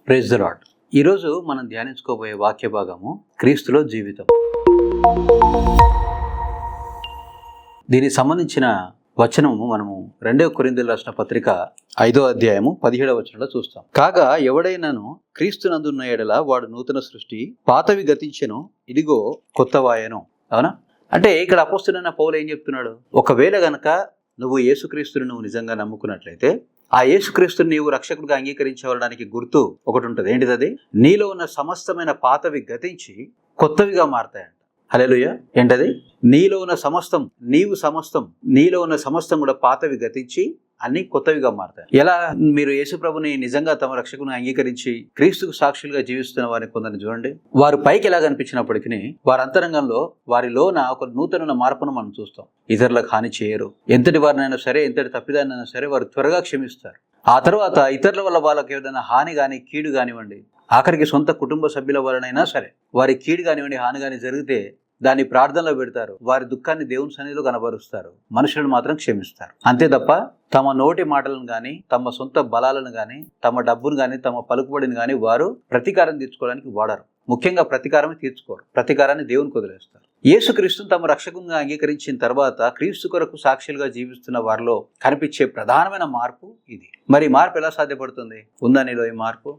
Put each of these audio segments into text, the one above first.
Praise the lord. ఈరోజు మనం ధ్యానించుకోబోయే వాక్య భాగము క్రీస్తులో జీవితం. దీనికి సంబంధించిన వచనము మనము 2 కొరింథీయులకు రాసిన పత్రిక 5వ అధ్యాయము 17వ వచనంలో చూస్తాం. కాగా ఎవడైనాను క్రీస్తునందున్న ఎడల వాడు నూతన సృష్టి, పాతవి గతించెను, ఇదిగో కొత్తవాయెను. అవునా? అంటే ఇక్కడ అపోస్తలుడైన పౌలు ఏం చెప్తున్నాడు? ఒకవేళ గనక నువ్వు యేసుక్రీస్తుని నువ్వు నిజంగా నమ్ముకున్నట్లయితే, ఆ యేసుక్రీస్తుని నీవు రక్షకుడిగా అంగీకరించవడానికి గుర్తు ఒకటి ఉంటుంది. ఏంటిది అది? నీలో ఉన్న సమస్తమైన పాతవి గతించి కొత్తవిగా మారతాయంట. హల్లెలూయా. ఏంటది? నీలో ఉన్న సమస్తం, నీలో ఉన్న సమస్తం కూడా పాతవి గతించి అన్ని కొత్తవిగా మారతాయి. ఎలా? మీరు యేసు ప్రభుని నిజంగా తమ రక్షకుని అంగీకరించి క్రీస్తుకు సాక్షులుగా జీవిస్తున్న వారిని కొందరిని చూడండి. వారు పైకి ఎలా కనిపించినప్పటికీ వారి అంతరంగంలో వారిలోన ఒక నూతన మార్పును మనం చూస్తాం. ఇతరులకు హాని చేయరు. ఎంతటి వారినైనా సరే, ఎంతటి తప్పిదానైనా సరే వారు త్వరగా క్షమిస్తారు. ఆ తర్వాత ఇతరుల వల్ల వాళ్ళకి ఏదైనా హాని కానీ కీడు కానివ్వండి, ఆఖరికి సొంత కుటుంబ సభ్యుల వలనైనా సరే వారి కీడు కానివ్వండి, హాని కానీ జరిగితే దాన్ని ప్రార్థనలో పెడతారు. వారి దుఃఖాన్ని దేవుని సన్నిధిలో కనబరుస్తారు. మనుషులను మాత్రం క్షమిస్తారు. అంతే తప్ప తమ నోటి మాటలను కానీ, తమ సొంత బలాలను కానీ, తమ డబ్బును కానీ, తమ పలుకుబడిని కానీ వారు ప్రతీకారం తీర్చుకోవడానికి వాడరు. ముఖ్యంగా ప్రతీకారమే తీర్చుకోరు. ప్రతీకారాన్ని దేవునికి వదిలేస్తారు. యేసుక్రీస్తును తమ రక్షకునిగా అంగీకరించిన తర్వాత క్రీస్తు కొరకు సాక్షులుగా జీవిస్తున్న వారిలో కనిపించే ప్రధానమైన మార్పు ఇది. మరి మార్పు ఎలా సాధ్యపడుతుంది? ఉందా నీలో ఈ మార్పు?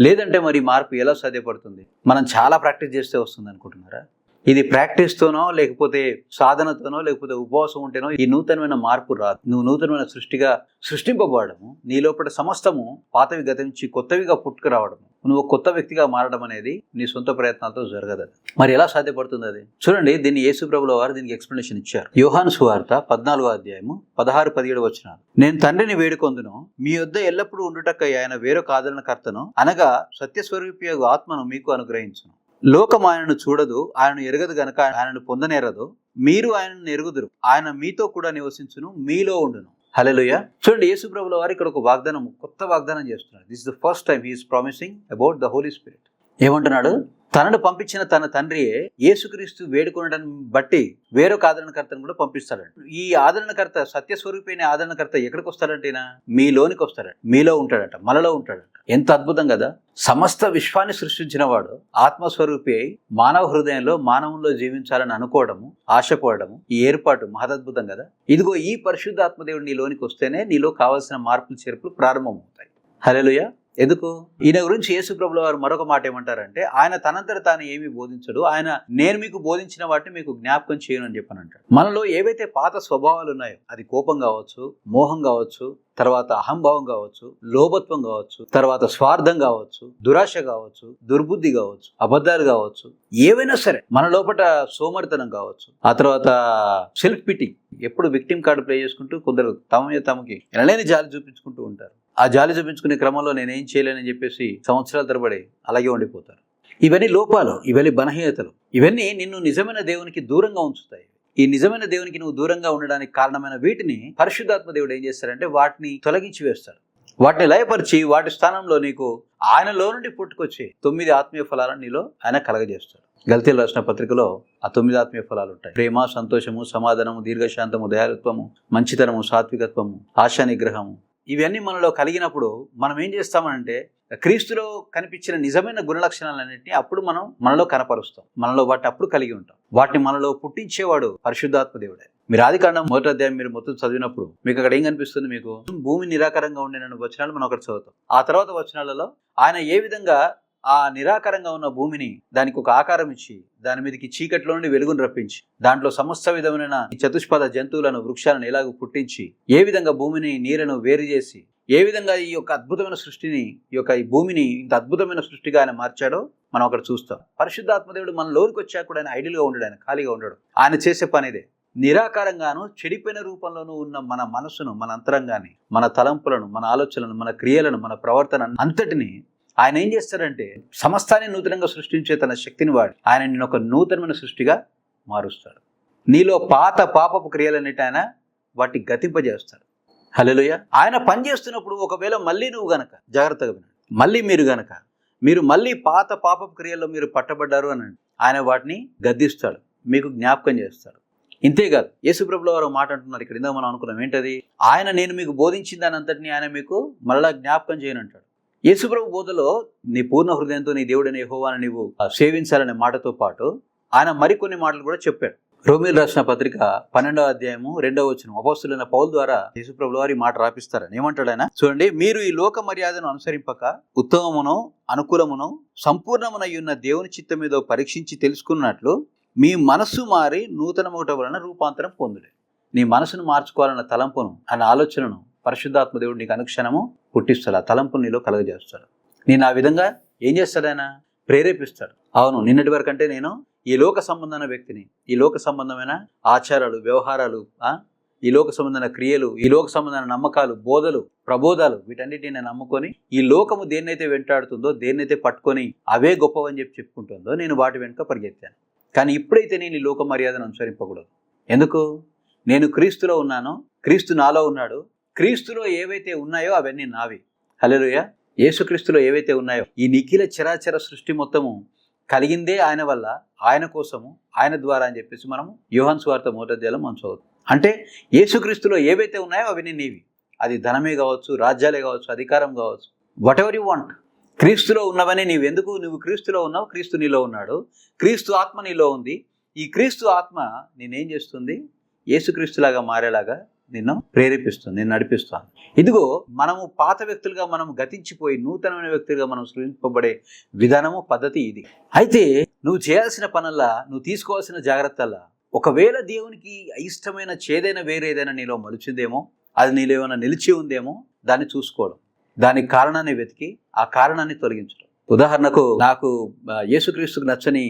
లేదంటే మరి మార్పు ఎలా సాధ్యపడుతుంది? మనం చాలా ప్రాక్టీస్ చేస్తే వస్తుంది అనుకుంటున్నారా? ఇది ప్రాక్టీస్తోనో, లేకపోతే సాధనతోనో, లేకపోతే ఉపవాసం ఉంటేనో ఈ నూతనమైన మార్పు రాదు. నువ్వు నూతనమైన సృష్టిగా సృష్టింపబడము, నీ లోపల సమస్తము పాతవి గతించి కొత్తవిగా పుట్టుకురావడము, నువ్వు కొత్త వ్యక్తిగా మారడం అనేది నీ సొంత ప్రయత్నాలతో జరగదు. మరి ఎలా సాధ్యపడుతుంది అది? చూడండి, దీన్ని యేసు ప్రభుల వారు దీనికి ఎక్స్ప్లెనేషన్ ఇచ్చారు. యోహాను సువార్త 14వ అధ్యాయము 16-17 వచనాలు. నేను తండ్రిని వేడుకొందును, మీ యొద్ద ఎల్లప్పుడూ ఉండుటకై ఆయన వేరొక ఆదరణకర్తను, అనగా సత్యస్వరూపియగు ఆత్మను మీకు అనుగ్రహించును. లోకం ఆయనను చూడదు, ఆయనను ఎరగదు గనక ఆయనను పొందనేరదు. మీరు ఆయనను ఎరుగుదురు, ఆయన మీతో కూడా నివసించును, మీలో ఉండును. హల్లెలూయా. చూడండి, యేసు ప్రభుల వారు ఇక్కడ ఒక వాగ్దానం, కొత్త వాగ్దానం చేస్తున్నారు. This is the first time he is promising about the holy spirit. ఏమంటున్నాడు? తనను పంపించిన తన తండ్రియే యేసుక్రీస్తు వేడుకొనడాన్ని బట్టి వేరొక ఆదరణకర్తను కూడా పంపిస్తాడంట. ఈ ఆదరణకర్త, సత్యస్వరూపైన ఆదరణకర్త ఎక్కడికి వస్తాడంటేనా? మీలోనికి వస్తాడంట, మీలో ఉంటాడంట, మనలో ఉంటాడంట. ఎంత అద్భుతం కదా! సమస్త విశ్వాన్ని సృష్టించిన వాడు ఆత్మస్వరూపి అయి మానవ హృదయంలో, మానవంలో జీవించాలని అనుకోవడము, ఆశపడము, ఈ ఏర్పాటు మహదద్భుతం కదా! ఇదిగో ఈ పరిశుద్ధాత్మదేవుడు నీలోనికి వస్తేనే నీలో కావాల్సిన మార్పులు చేర్పులు ప్రారంభమవుతాయి. హల్లెలూయా. ఎందుకు? ఈయన గురించి యేసు ప్రభుల వారు మరొక మాట ఏమంటారంటే, ఆయన తనంతట తాను ఏమీ బోధించడు, ఆయన నేను మీకు బోధించిన వాటిని మీకు జ్ఞాపకం చేయను అని చెప్పని అంటాడు. మనలో ఏవైతే పాత స్వభావాలు ఉన్నాయో, అది కోపం కావచ్చు, మోహం కావచ్చు, తర్వాత అహంభావం కావచ్చు, లోభత్వం కావచ్చు, తర్వాత స్వార్థం కావచ్చు, దురాశ కావచ్చు, దుర్బుద్ధి కావచ్చు, అబద్ధాలు కావచ్చు, ఏవైనా సరే మన లోపల సోమరితనం కావచ్చు, ఆ తర్వాత సెల్ఫ్ పిటింగ్, ఎప్పుడు విక్టిమ్ కార్డు ప్లే చేసుకుంటూ కొందరు తమకి ఎనలేని జాలి చూపించుకుంటూ ఉంటారు. ఆ జాలి చూపించుకునే క్రమంలో నేనేం చేయలేనని చెప్పేసి సంవత్సరాల తరబడి అలాగే ఉండిపోతారు. ఇవన్నీ లోపాలు, ఇవన్నీ బలహీనతలు, ఇవన్నీ నిన్ను నిజమైన దేవునికి దూరంగా ఉంచుతాయి. ఈ నిజమైన దేవునికి నువ్వు దూరంగా ఉండడానికి కారణమైన వీటిని పరిశుద్ధాత్మ దేవుడు ఏం చేస్తాడంటే వాటిని తొలగించి వేస్తాడు. వాటిని లయపరిచి వాటి స్థానంలో నీకు ఆయనలో నుండి పుట్టుకొచ్చే 9 ఆత్మీయ ఫలాలను నీలో ఆయన కలగజేస్తాడు. గల్తీయులకు రాసిన పత్రికలో ఆ 9 ఆత్మీయ ఫలాలు ఉంటాయి. ప్రేమ, సంతోషము, సమాధానము, దీర్ఘశాంతము, దయాళుత్వము, మంచితనము, సాత్వికత్వము, ఆశా నిగ్రహము. ఇవన్నీ మనలో కలిగినప్పుడు మనం ఏం చేస్తామంటే క్రీస్తులో కనిపించిన నిజమైన గుణలక్షణాలన్నింటినీ అప్పుడు మనం మనలో కనపరుస్తాం. మనలో వాటిని అప్పుడు కలిగి ఉంటాం. వాటిని మనలో పుట్టించేవాడు పరిశుద్ధాత్మ దేవుడే. మీరు ఆదికాండం 1వ అధ్యాయం మీరు మొత్తం చదివినప్పుడు మీకు అక్కడ ఏం కనిపిస్తుంది? మీకు భూమి నిరాకారంగా ఉండే వచనాలు మనం ఒకటి చదువుతాం. ఆ తర్వాత వచనాలలో ఆయన ఏ విధంగా ఆ నిరాకారంగా ఉన్న భూమిని దానికి ఒక ఆకారం ఇచ్చి, దాని మీదకి చీకట్లో నుండి వెలుగును రప్పించి, దాంట్లో సమస్త విధమైన చతుష్పద జంతువులను, వృక్షాలను ఎలాగో పుట్టించి, ఏ విధంగా భూమిని, నీరును వేరు చేసి, ఏ విధంగా ఈ యొక్క అద్భుతమైన సృష్టిని, ఈ భూమిని ఇంత అద్భుతమైన సృష్టిగా ఆయన మార్చాడో మనం అక్కడ చూస్తాం. పరిశుద్ధాత్మదేవుడు మన లోనికి వచ్చాక కూడా ఆయన ఐడియల్గా ఉండడు, ఆయన ఖాళీగా ఉండడు. ఆయన చేసే పని ఇదే. నిరాకారంగాను చెడిపోయిన రూపంలోనూ ఉన్న మన మనసును, మన అంతరంగాన్ని, మన తలంపులను, మన ఆలోచనలను, మన క్రియలను, మన ప్రవర్తన అంతటిని ఆయన ఏం చేస్తాడంటే సమస్తాన్ని నూతనంగా సృష్టించే తన శక్తిని వాడి ఆయన నిన్ను ఒక నూతనమైన సృష్టిగా మారుస్తాడు. నీలో పాత పాపపు క్రియలన్నిటి ఆయన వాటి గతింపజేస్తాడు. హల్లెలూయా. ఆయన పని చేస్తున్నప్పుడు ఒకవేళ మళ్ళీ నువ్వు గనక జాగ్రత్తగా వినండి, మీరు మళ్ళీ పాత పాపపు క్రియల్లో మీరు పట్టబడ్డారు అని ఆయన వాటిని గద్దిస్తాడు, మీకు జ్ఞాపకం చేస్తాడు. ఇంతేకాదు, యేసుప్రభుల వారు మాట అంటున్నారు ఇక్కడ. ఇందాక మనం అనుకున్నాం ఏంటది? ఆయన నేను మీకు బోధించిన దాని అంతటిని ఆయన మీకు మరలా జ్ఞాపకం చేయనంటాడు. యేసుప్రభు బోధలో నీ పూర్ణ హృదయంతో నీ దేవుడైన యెహోవాను నీవు సేవించాలనే మాటతో పాటు ఆయన మరికొన్ని మాటలు కూడా చెప్పాడు. రోమీయులకు రాసిన పత్రిక 12వ అధ్యాయము 2వ వచనం అపోస్తలుడైన పౌలు ద్వారా యేసుప్రభుల వారి మాట రాపిస్తారని ఏమంటాడు ఆయన? చూడండి, మీరు ఈ లోక మర్యాదను అనుసరింపక ఉత్తమమును అనుకూలమును సంపూర్ణమునయ్యున్న దేవుని చిత్తం మీదో పరీక్షించి తెలుసుకున్నట్లు మీ మనస్సు మారి నూతనమొకట వలన రూపాంతరం పొందుడే. నీ మనసును మార్చుకోవాలన్న తలంపును అన్న ఆలోచనను పరిశుద్ధాత్మ దేవుడు నీకు అనుక్షణము పుట్టిస్తాడు. ఆ తలంపును నీలో కలగజేస్తాడు. నేను ఆ విధంగా ఏం చేస్తాడు? ఆయన ప్రేరేపిస్తాడు. అవును, నిన్నటి వరకు అంటే నేను ఈ లోక సంబంధమైన వ్యక్తిని, ఈ లోక సంబంధమైన ఆచారాలు, వ్యవహారాలు, ఈ లోక సంబంధమైన క్రియలు, ఈ లోక సంబంధమైన నమ్మకాలు, బోధలు, ప్రబోధాలు, వీటన్నిటిని నేను నమ్ముకొని ఈ లోకము దేన్నైతే వెంటాడుతుందో, దేన్నైతే పట్టుకొని అవే గొప్పవని చెప్పుకుంటుందో నేను వాటి వెనుక పరిగెత్తాను. కానీ ఇప్పుడైతే నేను ఈ లోక మర్యాదను అనుసరింపకూడదు. ఎందుకు? నేను క్రీస్తులో ఉన్నాను, క్రీస్తు నాలో ఉన్నాడు. క్రీస్తులో ఏవైతే ఉన్నాయో అవన్నీ నావి. హల్లెలూయా. యేసుక్రీస్తులో ఏవైతే ఉన్నాయో ఈ నిఖిల చరాచర సృష్టి మొత్తము కలిగిందే ఆయన వల్ల, ఆయన కోసము, ఆయన ద్వారా అని చెప్పేసి మనము యోహాను సువార్త 1వ అధ్యాయంలో మనం చదువుతాం. అంటే యేసుక్రీస్తులో ఏవైతే ఉన్నాయో అవన్నీ నీవి. అది ధనమే కావచ్చు, రాజ్యాలే కావచ్చు, అధికారం కావచ్చు, వాట్ ఎవర్ యు వాంట్. క్రీస్తులో ఉన్నవని నీవు. ఎందుకు? నువ్వు క్రీస్తులో ఉన్నావు, క్రీస్తు నీలో ఉన్నాడు, క్రీస్తు ఆత్మ నీలో ఉంది. ఈ క్రీస్తు ఆత్మ నేనేం చేస్తుంది? యేసుక్రీస్తులాగా మారేలాగా నిన్ను ప్రేరేపిస్తుంది, నేను నడిపిస్తాను. ఇదిగో మనము పాత వ్యక్తులుగా మనం గతించిపోయి నూతనమైన వ్యక్తులుగా మనం సృజింపబడే విధానము, పద్ధతి ఇది. అయితే నువ్వు చేయాల్సిన పనుల్లా, నువ్వు తీసుకోవాల్సిన జాగ్రత్తల్లా, ఒకవేళ దేవునికి ఇష్టమైన చేదైన వేరేదైనా నీలో మలుచుందేమో, అది నీలో ఏమైనా నిలిచి ఉందేమో దాన్ని చూసుకోవడం, దానికి కారణాన్ని వెతికి ఆ కారణాన్ని తొలగించడం. ఉదాహరణకు నాకు యేసుక్రీస్తుకు నచ్చని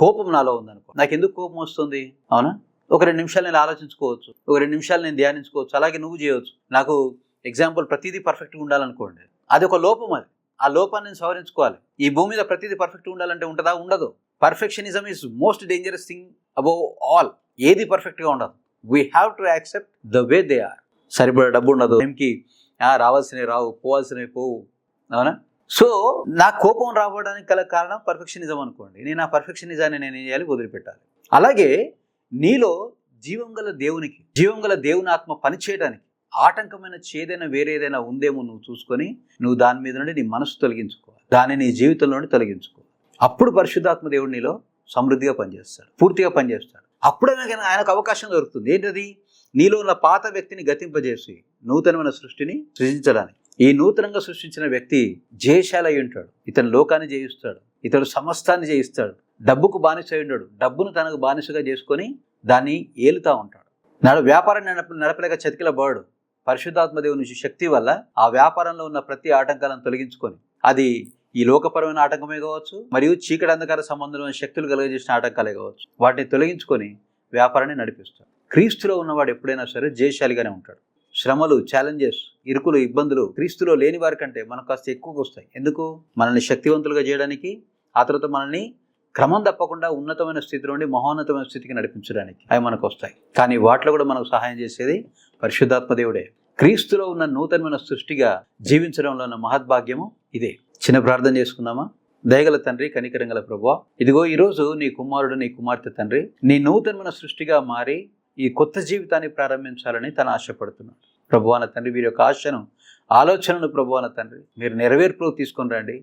కోపం నాలో ఉందనుకో. నాకు ఎందుకు కోపం వస్తుంది? అవునా? ఒక 2 నిమిషాలు నేను ఆలోచించుకోవచ్చు, ఒక 2 నిమిషాలు నేను ధ్యానించుకోవచ్చు. అలాగే నువ్వు చేయవచ్చు. నాకు ఎగ్జాంపుల్ ప్రతిదీ పర్ఫెక్ట్గా ఉండాలనుకోండి, అది ఒక లోపం. అది ఆ లోపాన్ని నేను సవరించుకోవాలి. ఈ భూమి మీద ప్రతిదీ పర్ఫెక్ట్గా ఉండాలంటే ఉంటుందా? ఉండదు. Perfectionism is most dangerous thing above all. ఏది పర్ఫెక్ట్గా ఉండదు. We have to accept the way they are. సరిపడే డబ్బు ఉండదు, టైంకి రావాల్సినవి రావు, పోవాల్సినవి పోవు. అవునా? సో నా కోపం రావడానికి గల కారణం పర్ఫెక్షనిజం అనుకోండి. నేను ఆ పర్ఫెక్షనిజాన్ని నేను ఏం చేయాలి? వదిలిపెట్టాలి. అలాగే నీలో జీవం గల దేవునికి, జీవం గల దేవుని ఆత్మ పనిచేయడానికి ఆటంకమైన చేదైనా వేరేదైనా ఉందేమో నువ్వు చూసుకొని నువ్వు దాని మీద నుండి నీ మనసు తొలగించుకోవాలి, దాన్ని నీ జీవితంలో నుండి తొలగించుకోవాలి. అప్పుడు పరిశుద్ధాత్మ దేవుడు నీలో సమృద్ధిగా పనిచేస్తాడు, పూర్తిగా పనిచేస్తాడు. అప్పుడే ఆయనకు అవకాశం దొరుకుతుంది. ఏంటది? నీలో ఉన్న పాత వ్యక్తిని గతింపజేసి నూతనమైన సృష్టిని సృజించడానికి. ఈ నూతనంగా సృష్టించిన వ్యక్తి జయశాలి అయి ఉంటాడు. ఇతను లోకాన్ని జయిస్తాడు, ఇతడు సమస్తాన్ని జయిస్తాడు. డబ్బుకు బానిస అయి ఉన్నాడు, డబ్బును తనకు బానిసగా చేసుకొని దాన్ని ఏలుతా ఉంటాడు. వ్యాపారాన్ని నడపలేక చతికిలబడు. పరిశుద్ధాత్మ దేవుని శక్తి వల్ల ఆ వ్యాపారంలో ఉన్న ప్రతి ఆటంకాలను తొలగించుకొని, అది ఈ లోకపరమైన ఆటంకమే కావచ్చు, మరియు చీకటి అంధకార సంబంధమైన శక్తులు కలుగజేసిన ఆటంకాలే కావచ్చు, వాటిని తొలగించుకొని వ్యాపారాన్ని నడిపిస్తాడు. క్రీస్తులో ఉన్నవాడు ఎప్పుడైనా సరే జయశాలిగానే ఉంటాడు. శ్రమలు, ఛాలెంజెస్, ఇరుకులు, ఇబ్బందులు క్రీస్తులో లేని వారి కంటే మనకు కాస్త ఎక్కువగా వస్తాయి. ఎందుకు? మనల్ని శక్తివంతులుగా చేయడానికి, ఆ తర్వాత మనల్ని క్రమం తప్పకుండా ఉన్నతమైన స్థితి నుండి మహోన్నతమైన స్థితికి నడిపించడానికి అవి మనకు వస్తాయి. కానీ వాటిలో కూడా మనకు సహాయం చేసేది పరిశుద్ధాత్మ దేవుడే. క్రీస్తులో ఉన్న నూతనమైన సృష్టిగా జీవించడంలో ఉన్న మహద్భాగ్యము ఇదే. చిన్న ప్రార్థన చేసుకుందామా? దయగల తండ్రి, కనికరంగల ప్రభువా, ఇదిగో ఈరోజు నీ కుమారుడు, నీ కుమార్తె తండ్రి, నీ నూతనమైన సృష్టిగా మారి ఈ కొత్త జీవితాన్ని ప్రారంభించాలని తను ఆశపడుతున్నాడు. ప్రభువాన తండ్రి, వీరి యొక్క ఆశను, ఆలోచనను ప్రభువాన తండ్రి మీరు నెరవేర్పులో తీసుకొని రండి.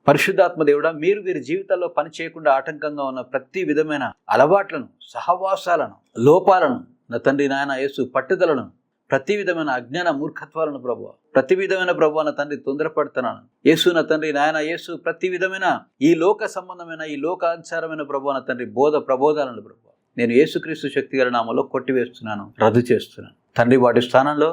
పరిశుద్ధాత్మ దేవుడా, మీరు వీరి జీవితాల్లో పని చేయకుండా ఆటంకంగా ఉన్న ప్రతి విధమైన అలవాట్లను, సహవాసాలను, లోపాలను, నా తండ్రి నాయన యేసు పట్టుదలను, ప్రతి విధమైన అజ్ఞాన మూర్ఖత్వాలను ప్రభువా, ప్రతి విధమైన ప్రభువా నా తండ్రి తొందరపడుతున్నాను. యేసు నా తండ్రి నాయన యేసు ప్రతి విధమైన ఈ లోక సంబంధమైన, ఈ లోకానుసారమైన ప్రభువా నా తండ్రి ప్రబోధాలను ప్రభువా నేను యేసుక్రీస్తు శక్తిగల నామములో కొట్టివేస్తున్నాను, రద్దు చేస్తున్నాను తండ్రి. వాటి స్థానంలో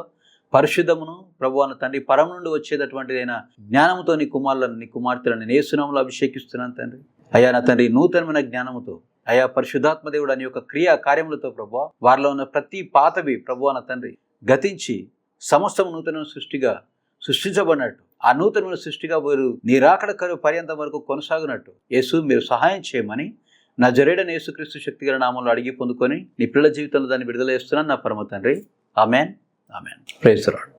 పరిశుద్ధమును ప్రభువా నా తండ్రి పరం నుండి వచ్చేటటువంటిదైన జ్ఞానముతో నీ కుమారులను, నీ కుమార్తెలను నేను యేసునామములో అభిషేకిస్తున్నాను తండ్రి. అయ్యా నా తండ్రి, నూతనమైన జ్ఞానముతో, అయ్యా పరిశుద్ధాత్మ దేవుడు అని యొక్క క్రియా కార్యములతో ప్రభువా వారిలో ఉన్న ప్రతి పాతవి ప్రభువా నా తండ్రి గతించి సమస్తం నూతనమైన సృష్టిగా సృష్టించబడినట్టు, ఆ నూతనమైన సృష్టిగా వారు నీ రాకడ కరువు పర్యంతం వరకు కొనసాగినట్టు యేసు మీరు సహాయం చేయమని నా జరేడని యేసుక్రీస్తు శక్తిగల నామములో అడిగి పొందుకొని నీ పిల్లల జీవితంలో దాన్ని విడుదల చేస్తున్నాను నా పరమ తండ్రి. Amen, amen. Praise the lord.